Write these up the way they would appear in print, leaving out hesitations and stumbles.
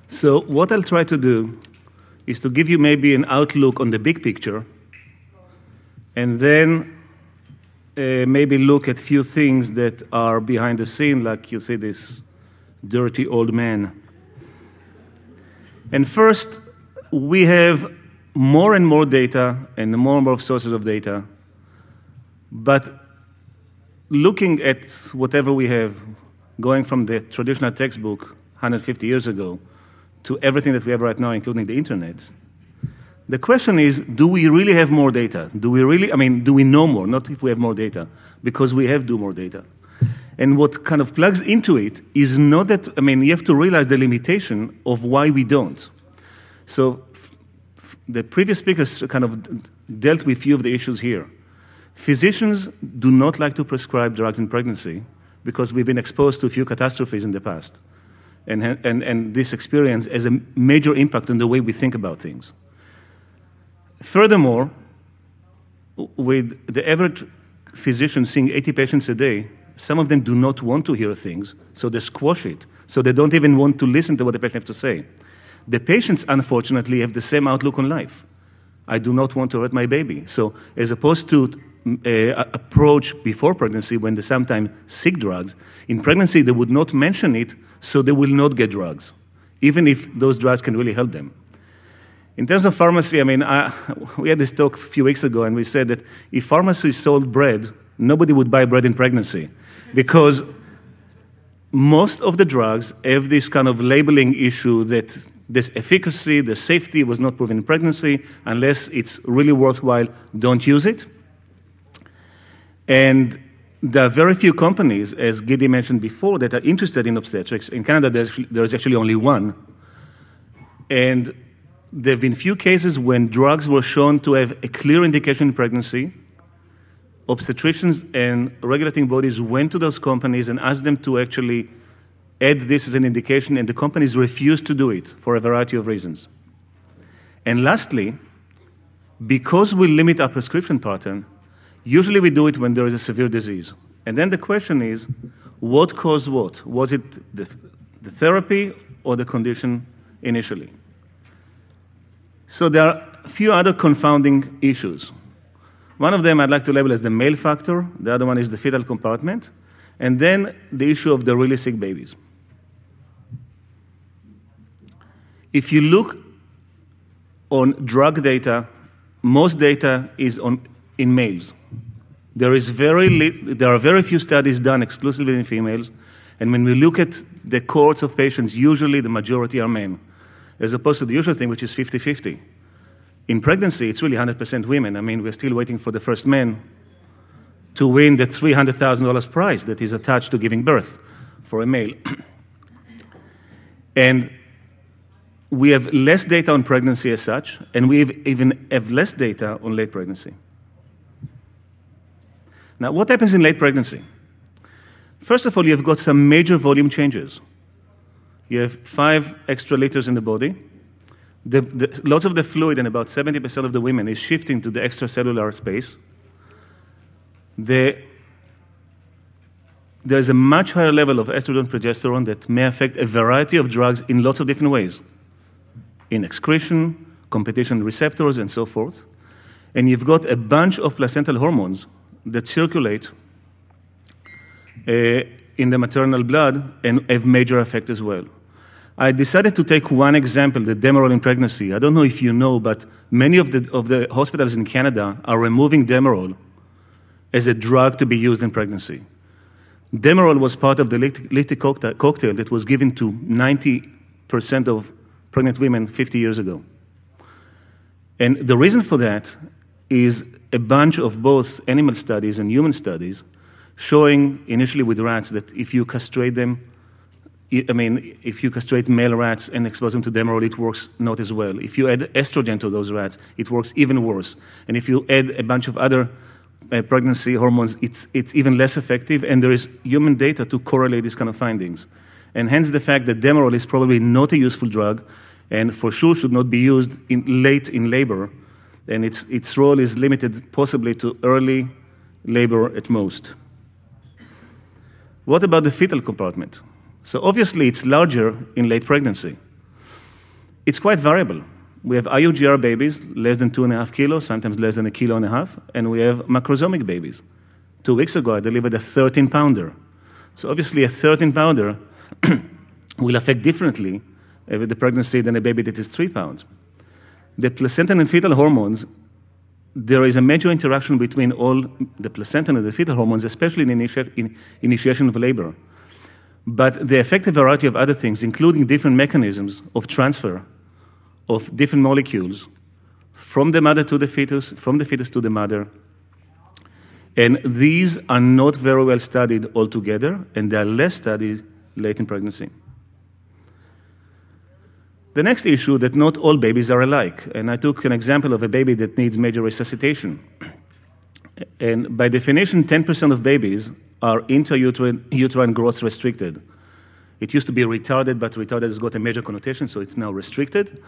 So what I'll try to do is to give you maybe an outlook on the big picture, and then maybe look at few things that are behind the scene, like you see this dirty old man. And first, we have more and more data and more sources of data, but looking at whatever we have, going from the traditional textbook 150 years ago to everything that we have right now, including the internet, the question is, do we really have more data? Do we know more? Not if we have more data, because we have more data. And what kind of plugs into it is not that, you have to realize the limitation of why we don't. So the previous speakers kind of dealt with a few of the issues here. Physicians do not like to prescribe drugs in pregnancy because we've been exposed to a few catastrophes in the past. And this experience has a major impact on the way we think about things. Furthermore, with the average physician seeing 80 patients a day, some of them do not want to hear things, so they squash it. So they don't even want to listen to what the patient has to say. The patients, unfortunately, have the same outlook on life. I do not want to hurt my baby. So as opposed to approach before pregnancy when they sometimes seek drugs, in pregnancy they would not mention it, so they will not get drugs, even if those drugs can really help them. In terms of pharmacy, we had this talk a few weeks ago, and we said that if pharmacy sold bread, nobody would buy bread in pregnancy, because most of the drugs have this kind of labeling issue that this efficacy, the safety was not proven in pregnancy. Unless it's really worthwhile, don't use it. And there are very few companies, as Gidi mentioned before, that are interested in obstetrics. In Canada, there's actually only one. And there have been few cases when drugs were shown to have a clear indication in pregnancy. Obstetricians and regulating bodies went to those companies and asked them to actually add this as an indication, and the companies refused to do it for a variety of reasons. And lastly, because we limit our prescription pattern, usually we do it when there is a severe disease. And then the question is, what caused what? Was it the therapy or the condition initially? So there are a few other confounding issues. One of them I'd like to label as the male factor. The other one is the fetal compartment. And then the issue of the really sick babies. If you look on drug data, most data is in males. There are very few studies done exclusively in females. And when we look at the cohorts of patients, usually the majority are men, as opposed to the usual thing, which is 50-50. In pregnancy, it's really 100% women. We're still waiting for the first man to win the $300,000 prize that is attached to giving birth for a male. And we have less data on pregnancy as such, and we even have less data on late pregnancy. Now, what happens in late pregnancy? First of all, you've got some major volume changes. You have 5 extra liters in the body. Lots of the fluid, and about 70% of the women, is shifting to the extracellular space. There's a much higher level of estrogen progesterone that may affect a variety of drugs in lots of different ways, in excretion, competition receptors, and so forth. And you've got a bunch of placental hormones that circulate in the maternal blood and have major effect as well. I decided to take one example, the Demerol in pregnancy. I don't know if you know, but many of the hospitals in Canada are removing Demerol as a drug to be used in pregnancy. Demerol was part of the lytic cocktail that was given to 90% of pregnant women 50 years ago. And the reason for that is a bunch of both animal studies and human studies showing initially with rats that if you castrate them, if you castrate male rats and expose them to Demerol, it works not as well. If you add estrogen to those rats, it works even worse. And if you add a bunch of other pregnancy hormones, it's even less effective, and there is human data to correlate these kind of findings. And hence the fact that Demerol is probably not a useful drug, and for sure should not be used late in labor, and its role is limited possibly to early labor at most. What about the fetal compartment? So obviously it's larger in late pregnancy. It's quite variable. We have IUGR babies, less than 2.5 kilos, sometimes less than 1.5 kilos, and we have macrosomic babies. 2 weeks ago, I delivered a 13-pounder. So obviously, a 13-pounder will affect differently with the pregnancy than a baby that is 3 pounds. The placental and fetal hormones, there is a major interaction between all the placental and the fetal hormones, especially in initiation of labor. But they affect a variety of other things, including different mechanisms of transfer of different molecules from the mother to the fetus, from the fetus to the mother. And these are not very well studied altogether, and they are less studied late in pregnancy. The next issue, that not all babies are alike. And I took an example of a baby that needs major resuscitation. And by definition, 10% of babies are intrauterine growth restricted. It used to be retarded, but retarded has got a major connotation, so it's now restricted.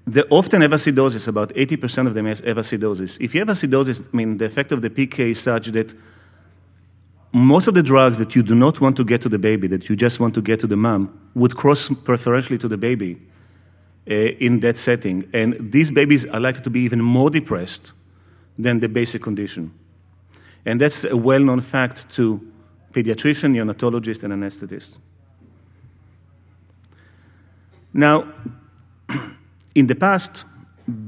They often have acidosis. About 80% of them have acidosis. If you have acidosis, I mean, the effect of the PK is such that most of the drugs that you do not want to get to the baby, that you just want to get to the mom, would cross preferentially to the baby in that setting. And these babies are likely to be even more depressed than the basic condition. And that's a well-known fact to pediatrician, neonatologist, and anesthetist. Now, in the past,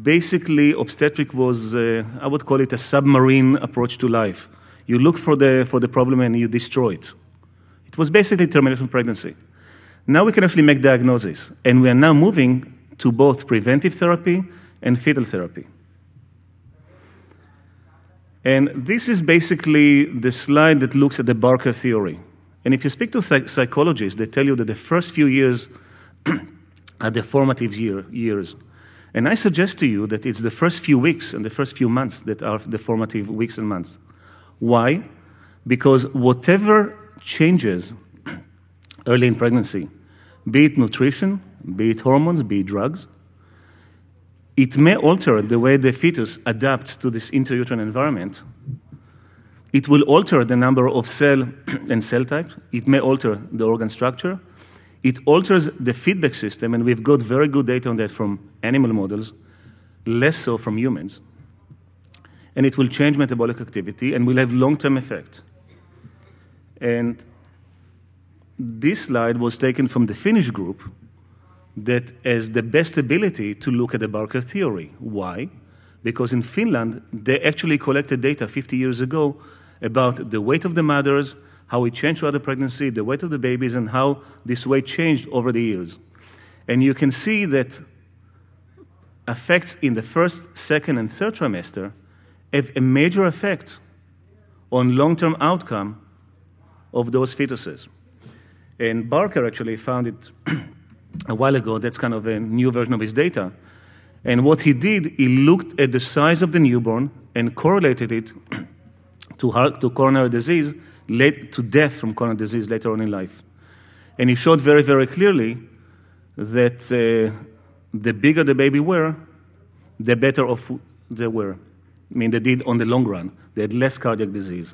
basically obstetric was, I would call it a submarine approach to life. You look for the problem and you destroy it. It was basically termination pregnancy. Now we can actually make diagnosis, and we are now moving to both preventive therapy and fetal therapy. And this is basically the slide that looks at the Barker theory. And if you speak to psychologists, they tell you that the first few years are the formative years. And I suggest to you that it's the first few weeks and the first few months that are the formative weeks and months. Why? Because whatever changes early in pregnancy, be it nutrition, be it hormones, be it drugs, it may alter the way the fetus adapts to this intrauterine environment. It will alter the number of cell and cell types. It may alter the organ structure. It alters the feedback system, and we've got very good data on that from animal models, less so from humans. And it will change metabolic activity and will have long-term effect. And this slide was taken from the Finnish group that has the best ability to look at the Barker theory. Why? Because in Finland, they actually collected data 50 years ago about the weight of the mothers, how it changed throughout the pregnancy, the weight of the babies, and how this weight changed over the years. And you can see that effects in the first, second, and third trimester have a major effect on long-term outcome of those fetuses. And Barker actually found it a while ago. That's kind of a new version of his data. And what he did, he looked at the size of the newborn and correlated it to coronary disease, to death from coronary disease later on in life. And he showed very, very clearly that the bigger the baby were, the better off they were. I mean, they did on the long run. They had less cardiac disease.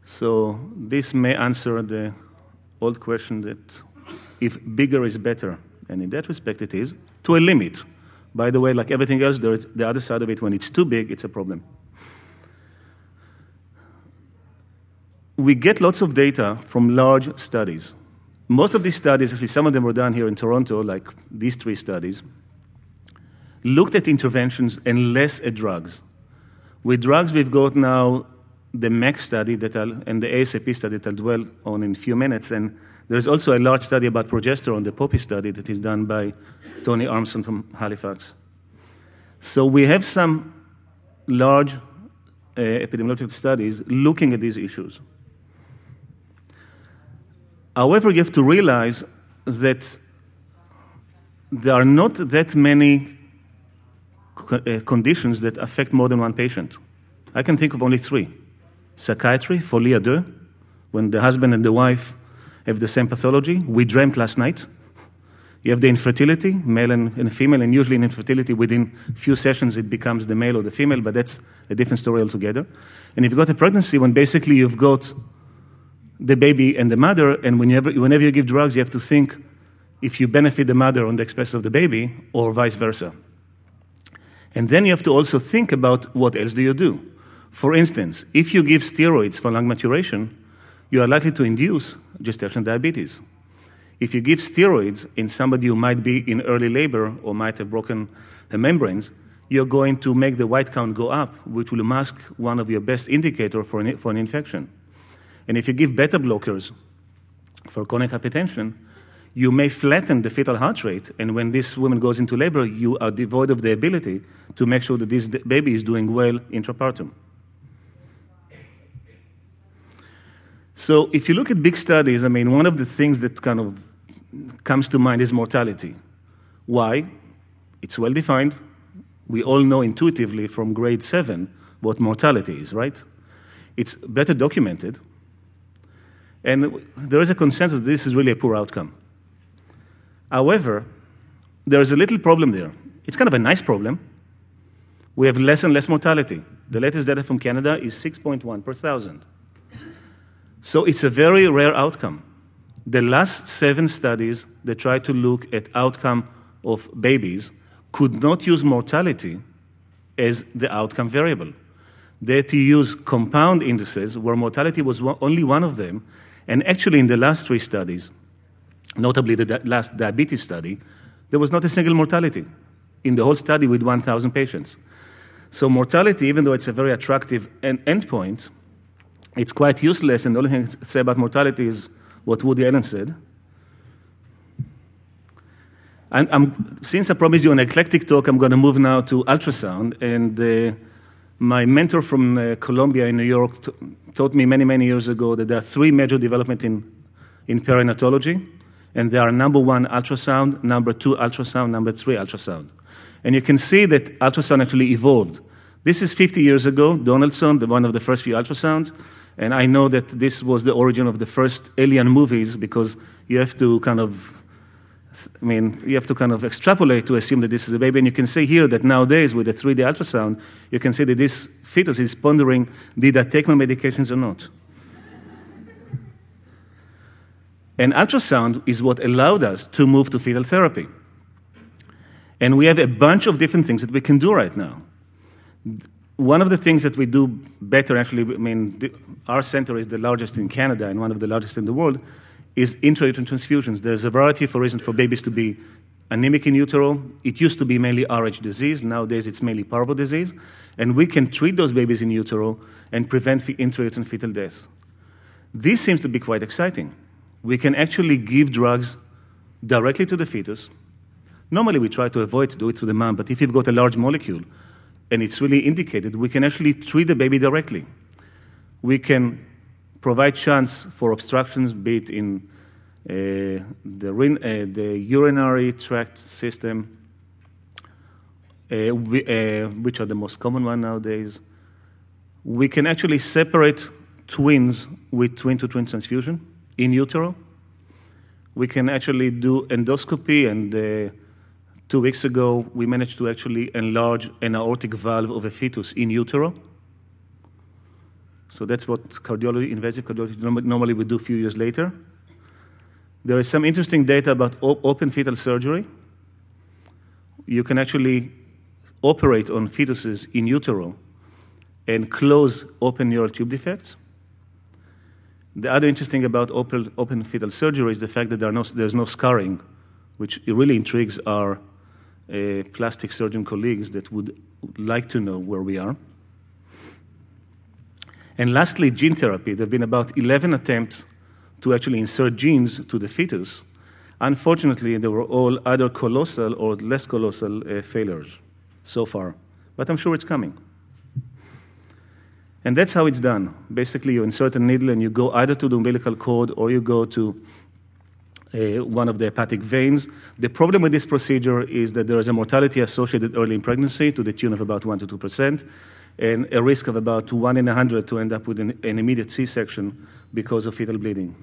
So this may answer the old question that if bigger is better, and in that respect it is, to a limit. By the way, like everything else, there is the other side of it. When it's too big, it's a problem. We get lots of data from large studies. Most of these studies, actually some of them were done here in Toronto, like these 3 studies, looked at interventions and less at drugs. With drugs, we've got now the MEC study and the ASAP study that I'll dwell on in a few minutes. And there's also a large study about progesterone, the POPI study, that is done by Tony Armstrong from Halifax. So we have some large epidemiological studies looking at these issues. However, you have to realize that there are not that many conditions that affect more than one patient. I can think of only 3. Psychiatry, folie à deux, when the husband and the wife have the same pathology. We dreamt last night. You have the infertility, male and female, and usually in infertility, within a few sessions, it becomes the male or the female, but that's a different story altogether. And you've got a pregnancy when basically you've got the baby and the mother, and whenever you give drugs, you have to think if you benefit the mother on the expense of the baby, or vice versa. And then you have to also think about what else do you do. For instance, if you give steroids for lung maturation, you are likely to induce gestational diabetes. If you give steroids in somebody who might be in early labor or might have broken the membranes, you're going to make the white count go up, which will mask one of your best indicators for an infection. And if you give beta blockers for chronic hypertension, you may flatten the fetal heart rate, and when this woman goes into labor, you are devoid of the ability to make sure that this baby is doing well intrapartum. So if you look at big studies, I mean, one of the things that kind of comes to mind is mortality. Why? It's well defined. We all know intuitively from grade 7 what mortality is, right? It's better documented. And there is a consensus that this is really a poor outcome. However, there is a little problem there. It's kind of a nice problem. We have less and less mortality. The latest data from Canada is 6.1 per 1,000. So it's a very rare outcome. The last 7 studies that tried to look at outcome of babies could not use mortality as the outcome variable. They had to use compound indices where mortality was only one of them. And actually in the last 3 studies, notably the last diabetes study, there was not a single mortality in the whole study with 1,000 patients. So mortality, even though it's a very attractive endpoint, it's quite useless, and the only thing to say about mortality is what Woody Allen said. Since I promised you an eclectic talk, I'm going to move now to ultrasound. And my mentor from Columbia in New York taught me many, many years ago that there are 3 major developments in perinatology. And they are number 1, ultrasound, number 2, ultrasound, number 3, ultrasound. And you can see that ultrasound actually evolved. This is 50 years ago, Donaldson, one of the first few ultrasounds. And I know that this was the origin of the first alien movies because you have to kind of, extrapolate to assume that this is a baby. And you can see here that nowadays with the 3D ultrasound, you can see that this fetus is pondering, did I take my medications or not? And ultrasound is what allowed us to move to fetal therapy. And we have a bunch of different things that we can do right now. One of the things that we do better, actually, our center is the largest in Canada and one of the largest in the world, is intrauterine transfusions. There's a variety of reasons for babies to be anemic in utero. It used to be mainly Rh disease. Nowadays, it's mainly parvo disease. And we can treat those babies in utero and prevent intrauterine fetal death. This seems to be quite exciting. We can actually give drugs directly to the fetus. Normally, we try to avoid to do it to the mom, but if you've got a large molecule and it's really indicated, we can actually treat the baby directly. We can provide chance for obstructions, be it in the urinary tract system, which are the most common one nowadays. We can actually separate twins with twin-to-twin transfusion in utero. We can actually do endoscopy, and 2 weeks ago, we managed to actually enlarge an aortic valve of a fetus in utero. So that's what invasive cardiology normally would do a few years later. There is some interesting data about open fetal surgery. You can actually operate on fetuses in utero and close open neural tube defects. The other interesting about open fetal surgery is the fact that there's no scarring, which really intrigues our plastic surgeon colleagues that would like to know where we are. And lastly, gene therapy. There have been about 11 attempts to actually insert genes to the fetus. Unfortunately, they were all either colossal or less colossal failures so far. But I'm sure it's coming. And that's how it's done. Basically, you insert a needle and you go either to the umbilical cord or you go to one of the hepatic veins. The problem with this procedure is that there is a mortality associated early in pregnancy to the tune of about 1 to 2%, and a risk of about 1 in 100 to end up with an immediate C-section because of fetal bleeding.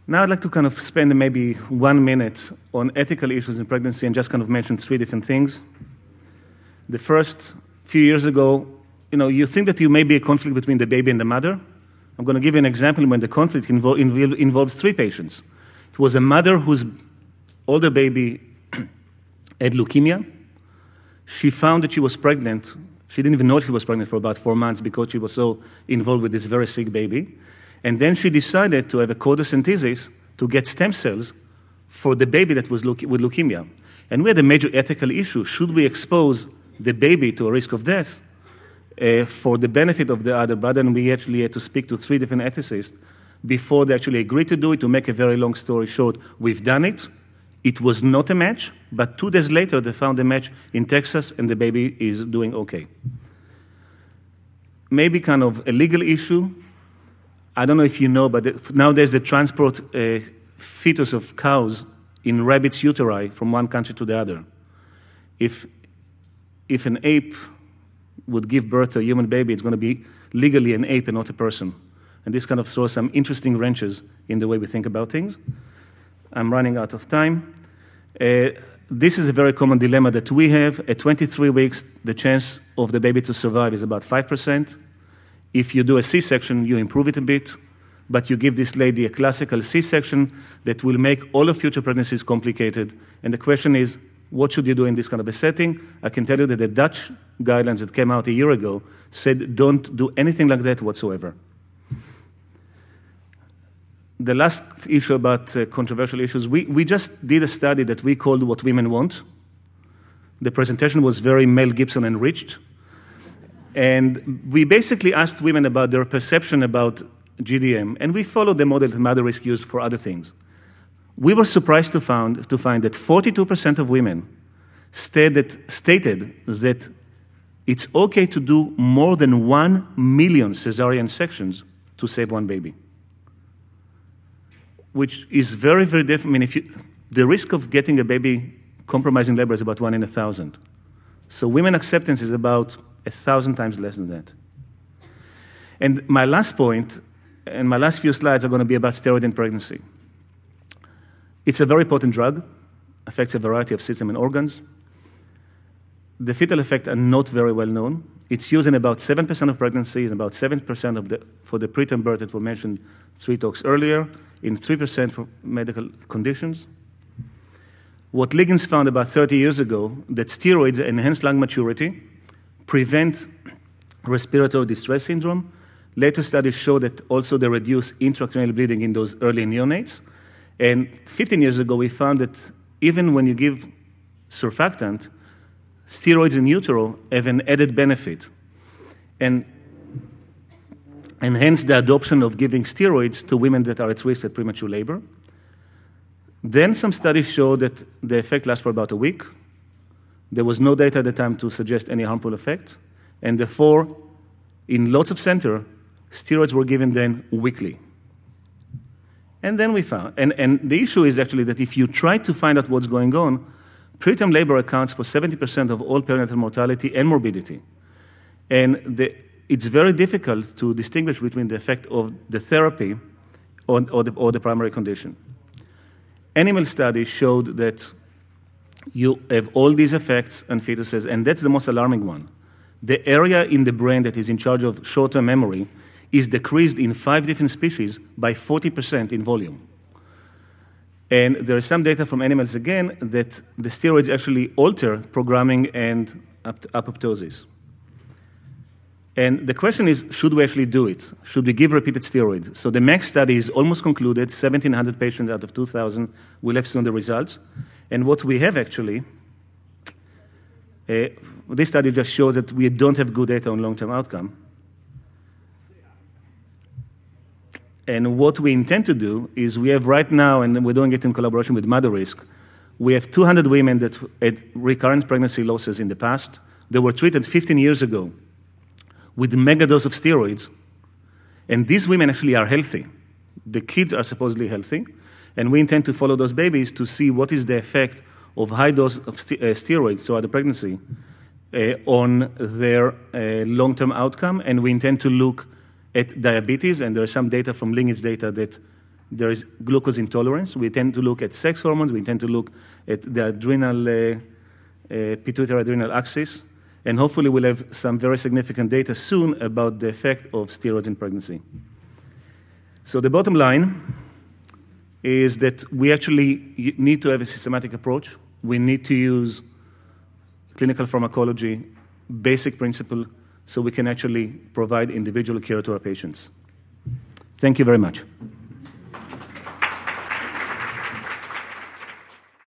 Now I'd like to kind of spend maybe 1 minute on ethical issues in pregnancy and just kind of mention 3 different things. The first, few years ago, you think that you may be a conflict between the baby and the mother. I'm going to give you an example when the conflict involves 3 patients. It was a mother whose older baby had leukemia. She found that she was pregnant. She didn't even know she was pregnant for about 4 months because she was so involved with this very sick baby. And then she decided to have a codosynthesis to get stem cells for the baby that was with leukemia. And we had a major ethical issue. Should we expose the baby to a risk of death for the benefit of the other brother? And we actually had to speak to 3 different ethicists before they actually agreed to do it. To make a very long story short, we've done it. It was not a match, but 2 days later, they found a match in Texas, and the baby is doing okay. Maybe kind of a legal issue. I don't know if you know, but nowadays they transport fetus of cows in rabbits' uteri from one country to the other. If an ape would give birth to a human baby, it's going to be legally an ape and not a person. And this kind of throws some interesting wrenches in the way we think about things. I'm running out of time. This is a very common dilemma that we have. At 23 weeks, the chance of the baby to survive is about 5%. If you do a C-section, you improve it a bit, but you give this lady a classical C-section that will make all of future pregnancies complicated. And the question is, what should you do in this kind of a setting? I can tell you that the Dutch guidelines that came out a year ago said don't do anything like that whatsoever. The last issue about controversial issues, we just did a study that we called What Women Want. The presentation was very Mel Gibson enriched. And we basically asked women about their perception about GDM, and we followed the model that Motherisk used for other things. We were surprised to find that 42% of women stated that it's okay to do more than 1 million cesarean sections to save one baby, which is very, very different. I mean, the risk of getting a baby compromising labor is about 1 in 1,000. So women acceptance is about 1,000 times less than that. And my last point, and my last few slides are going to be about steroid in pregnancy. It's a very potent drug, affects a variety of systems and organs. The fetal effects are not very well known. It's used in about 7% of pregnancies, and about 7% for the preterm birth that were mentioned 3 talks earlier, in 3% for medical conditions. What Liggins found about 30 years ago, that steroids enhance lung maturity, prevent respiratory distress syndrome. Later studies show that also they reduce intracranial bleeding in those early neonates. And 15 years ago, we found that even when you give surfactant, steroids in utero have an added benefit. And hence the adoption of giving steroids to women that are at risk at premature labor. Then some studies show that the effect lasts for about a week. There was no data at the time to suggest any harmful effect. And therefore, in lots of centers, steroids were given then weekly. And then we found, and the issue is actually that if you try to find out what's going on, preterm labor accounts for 70% of all perinatal mortality and morbidity. And it's very difficult to distinguish between the effect of the therapy or the primary condition. Animal studies showed that you have all these effects on fetuses, and that's the most alarming one. The area in the brain that is in charge of short-term memory is decreased in 5 different species by 40% in volume. And there is some data from animals, again, that the steroids actually alter programming and apoptosis. And the question is, should we actually do it? Should we give repeated steroids? So the MAX study is almost concluded, 1,700 patients out of 2,000. We'll have soon the results. And what we have actually, this study just shows that we don't have good data on long-term outcome. And what we intend to do is we have right now, and we're doing it in collaboration with Motherisk, we have 200 women that had recurrent pregnancy losses in the past. They were treated 15 years ago with mega dose of steroids, and these women actually are healthy. The kids are supposedly healthy, and we intend to follow those babies to see what is the effect of high dose of steroids throughout the pregnancy on their long-term outcome, and we intend to look at diabetes, and there is some data from lineage data that there is glucose intolerance. We tend to look at sex hormones. We tend to look at the adrenal, pituitary adrenal axis. And hopefully we'll have some very significant data soon about the effect of steroids in pregnancy. So the bottom line, is that we actually need to have a systematic approach. We need to use clinical pharmacology, basic principle, so we can actually provide individual care to our patients. Thank you very much.